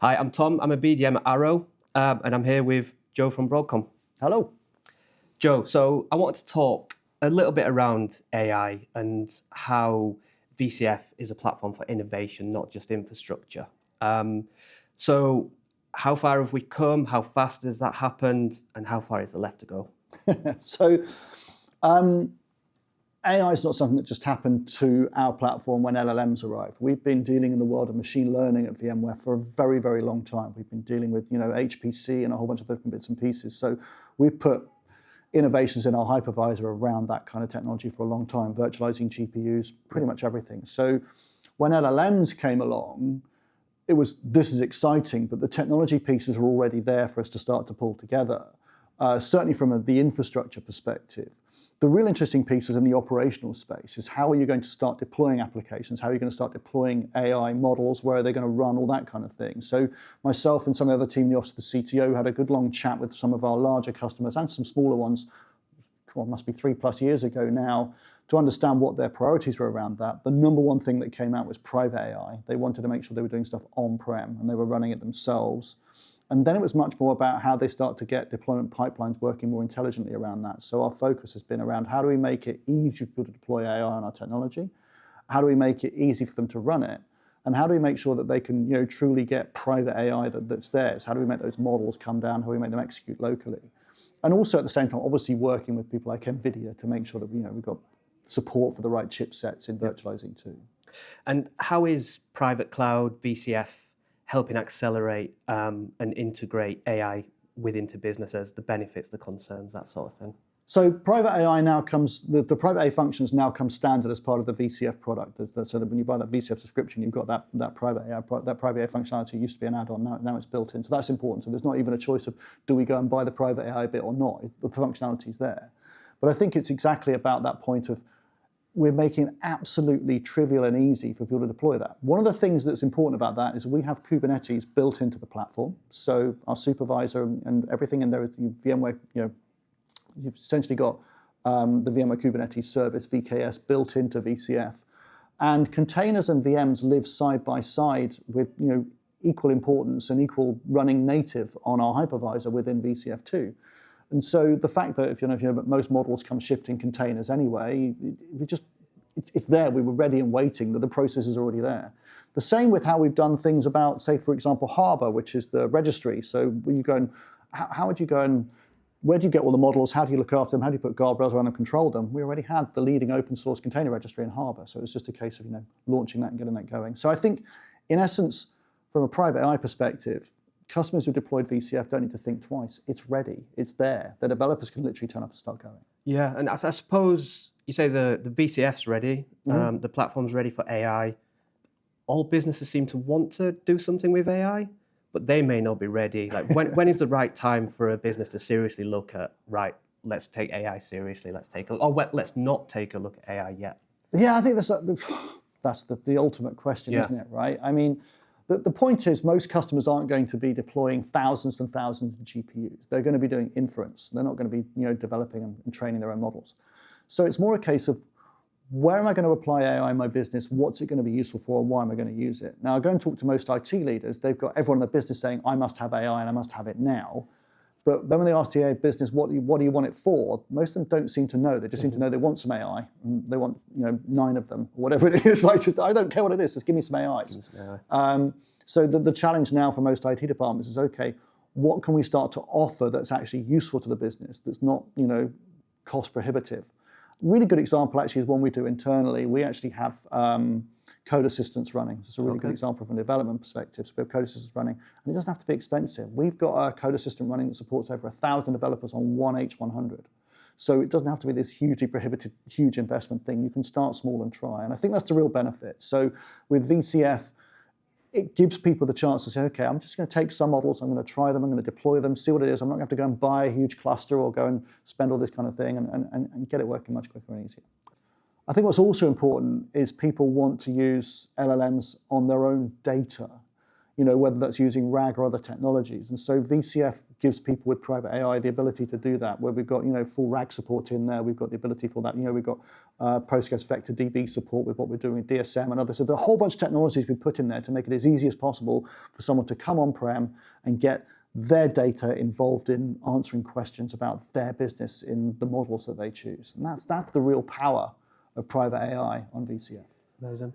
Hi, I'm Tom. I'm a BDM at Arrow, and I'm here with Joe from Broadcom. Hello. Joe, so I wanted to talk a little bit around AI and how VCF is a platform for innovation, not just infrastructure. So how far have we come? How fast has that happened? And how far is there left to go? So AI is not something that just happened to our platform when LLMs arrived. We've been dealing in the world of machine learning at VMware for a very, very long time. We've been dealing with HPC and a whole bunch of different bits and pieces. So we've put innovations in our hypervisor around that kind of technology for a long time, virtualizing GPUs, pretty much everything. So when LLMs came along, this is exciting, but the technology pieces are already there for us to start to pull together, certainly from the infrastructure perspective. The real interesting piece is in the operational space, is how are you going to start deploying applications? How are you going to start deploying AI models? Where are they going to run? All that kind of thing. So myself and some of the other team in the office of the CTO had a good long chat with some of our larger customers and some smaller ones, must be 3+ years ago now, to understand what their priorities were around that. The number one thing that came out was private AI. They wanted to make sure they were doing stuff on-prem and they were running it themselves. And then it was much more about how they start to get deployment pipelines working more intelligently around that. So our focus has been around how do we make it easy for people to deploy AI on our technology? How do we make it easy for them to run it? And how do we make sure that they can truly get private AI that's theirs? How do we make those models come down? How do we make them execute locally? And also at the same time, obviously working with people like NVIDIA to make sure that we've got support for the right chipsets in virtualizing too. And how is private cloud VCF helping accelerate and integrate AI into businesses, the benefits, the concerns, that sort of thing? So private AI now comes, the private AI functions now come standard as part of the VCF product. So that when you buy that VCF subscription, you've got that private AI functionality used to be an add-on, now it's built in. So that's important. So there's not even a choice of do we go and buy the private AI bit or not. The functionality is there. But I think it's exactly about that point of we're making it absolutely trivial and easy for people to deploy that. One of the things that's important about that is we have Kubernetes built into the platform. So our supervisor and everything in there is VMware, you've essentially got the VMware Kubernetes service, VKS, built into VCF. And containers and VMs live side by side with equal importance and equal running native on our hypervisor within VCF too. And so the fact that if most models come shipped in containers anyway, it's there. We were ready and waiting. That the process is already there. The same with how we've done things about, say, for example, Harbor, which is the registry. So when you go and how would you go and where do you get all the models? How do you look after them? How do you put guardrails around them, control them? We already had the leading open source container registry in Harbor, so it's just a case of launching that and getting that going. So I think, in essence, from a private AI perspective, customers who deployed VCF don't need to think twice. It's ready. It's there. The developers can literally turn up and start going. Yeah, and I suppose you say the VCF's ready, the platform's ready for AI. All businesses seem to want to do something with AI, but they may not be ready. Like when is the right time for a business to seriously look at, right, let's take AI seriously, let's not take a look at AI yet? Yeah, I think that's the ultimate question, isn't it, right? I mean, the point is most customers aren't going to be deploying thousands and thousands of GPUs. They're going to be doing inference. They're not going to be developing and training their own models. So it's more a case of where am I going to apply AI in my business? What's it going to be useful for, and why am I going to use it? Now, I go and talk to most IT leaders. They've got everyone in the business saying, I must have AI and I must have it now. But then when they ask the AI business, what do you want it for? Most of them don't seem to know. They just seem to know they want some AI, and they want 9 of them, or whatever it is. I don't care what it is, just give me some AIs. So the challenge now for most IT departments is, okay, what can we start to offer that's actually useful to the business, that's not cost prohibitive? Really good example actually is one we do internally. We actually have code assistants running. It's a really good example from a development perspective. So we have code assistants running, and it doesn't have to be expensive. We've got a code assistant running that supports over 1,000 developers on one H100. So it doesn't have to be this hugely prohibited, huge investment thing. You can start small and try, and I think that's the real benefit. So with VCF, it gives people the chance to say, okay, I'm just going to take some models, I'm going to try them, I'm going to deploy them, see what it is. I'm not going to have to go and buy a huge cluster or go and spend all this kind of thing and get it working much quicker and easier. I think what's also important is people want to use LLMs on their own data. whether that's using RAG or other technologies. And so VCF gives people with private AI the ability to do that, where we've got full RAG support in there. We've got the ability for that. We've got Postgres Vector DB support with what we're doing with DSM and others. So there are a whole bunch of technologies we put in there to make it as easy as possible for someone to come on-prem and get their data involved in answering questions about their business in the models that they choose. And that's the real power of private AI on VCF. Amazing.